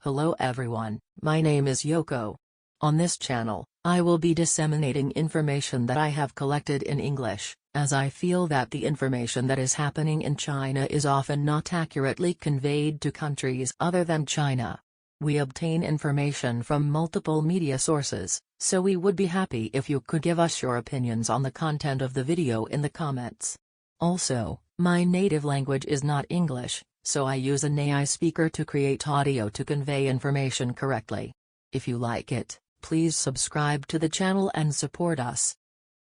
Hello everyone, my name is Yoko. On this channel, I will be disseminating information that I have collected in English, as I feel that the information that is happening in China is often not accurately conveyed to countries other than China. We obtain information from multiple media sources, so we would be happy if you could give us your opinions on the content of the video in the comments. Also, my native language is not English, so I use an AI speaker to create audio to convey information correctly. If you like it, please subscribe to the channel and support us.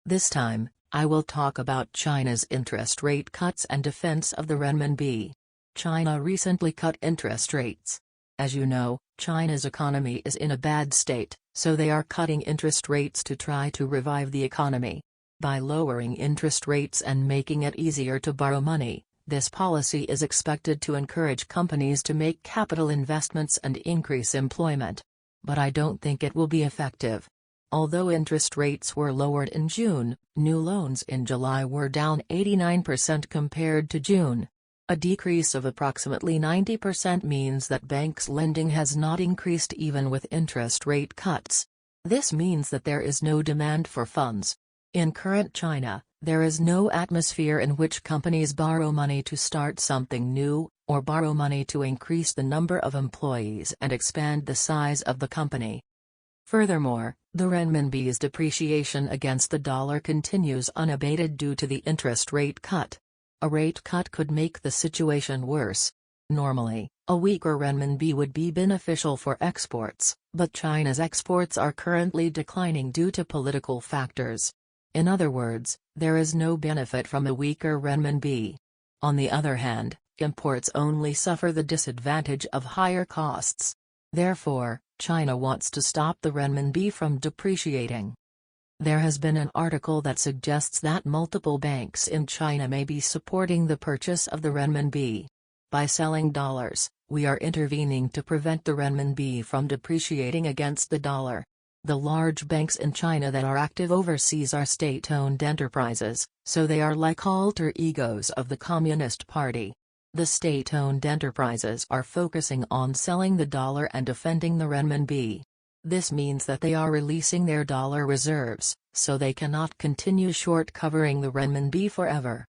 This time, I will talk about China's interest rate cuts and defense of the renminbi. China recently cut interest rates. As you know, China's economy is in a bad state, so they are cutting interest rates to try to revive the economy. By lowering interest rates and making it easier to borrow money, this policy is expected to encourage companies to make capital investments and increase employment. But I don't think it will be effective. Although interest rates were lowered in June, new loans in July were down 89% compared to June. A decrease of approximately 90% means that banks' lending has not increased even with interest rate cuts. This means that there is no demand for funds. In current China, there is no atmosphere in which companies borrow money to start something new, or borrow money to increase the number of employees and expand the size of the company. Furthermore, the renminbi's depreciation against the dollar continues unabated due to the interest rate cut. A rate cut could make the situation worse. Normally, a weaker renminbi would be beneficial for exports, but China's exports are currently declining due to political factors. In other words, there is no benefit from a weaker renminbi. On the other hand, imports only suffer the disadvantage of higher costs. Therefore, China wants to stop the renminbi from depreciating. There has been an article that suggests that multiple banks in China may be supporting the purchase of the renminbi. By selling dollars, we are intervening to prevent the renminbi from depreciating against the dollar. The large banks in China that are active overseas are state-owned enterprises, so they are like alter egos of the Communist Party. The state-owned enterprises are focusing on selling the dollar and defending the renminbi. This means that they are releasing their dollar reserves, so they cannot continue short covering the renminbi forever.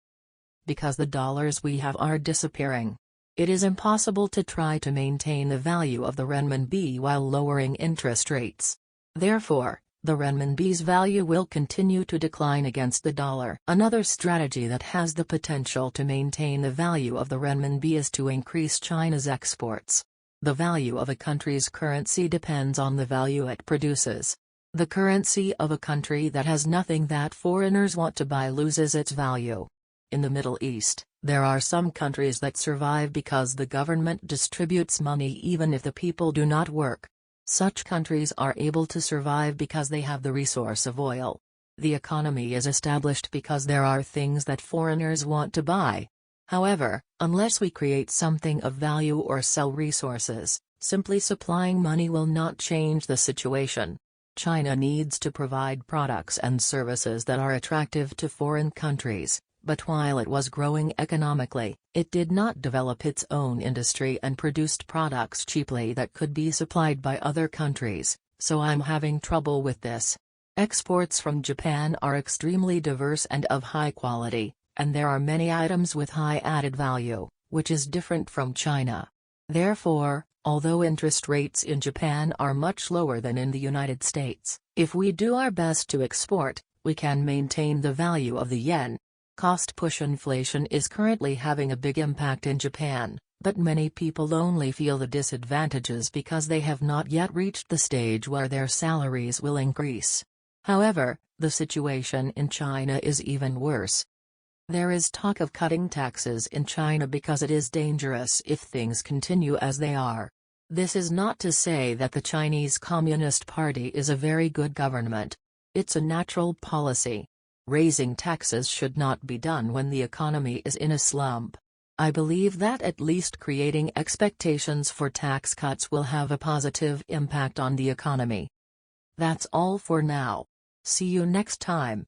Because the dollars we have are disappearing, it is impossible to try to maintain the value of the renminbi while lowering interest rates. Therefore, the renminbi's value will continue to decline against the dollar. Another strategy that has the potential to maintain the value of the renminbi is to increase China's exports. The value of a country's currency depends on the value it produces. The currency of a country that has nothing that foreigners want to buy loses its value. In the Middle East, there are some countries that survive because the government distributes money even if the people do not work. Such countries are able to survive because they have the resource of oil. The economy is established because there are things that foreigners want to buy. However, unless we create something of value or sell resources, simply supplying money will not change the situation. China needs to provide products and services that are attractive to foreign countries, but while it was growing economically, it did not develop its own industry and produced products cheaply that could be supplied by other countries, so I'm having trouble with this. Exports from Japan are extremely diverse and of high quality, and there are many items with high added value, which is different from China. Therefore, although interest rates in Japan are much lower than in the United States, if we do our best to export, we can maintain the value of the yen. Cost-push inflation is currently having a big impact in Japan, but many people only feel the disadvantages because they have not yet reached the stage where their salaries will increase. However, the situation in China is even worse. There is talk of cutting taxes in China because it is dangerous if things continue as they are. This is not to say that the Chinese Communist Party is a very good government. It's a natural policy. Raising taxes should not be done when the economy is in a slump. I believe that at least creating expectations for tax cuts will have a positive impact on the economy. That's all for now. See you next time.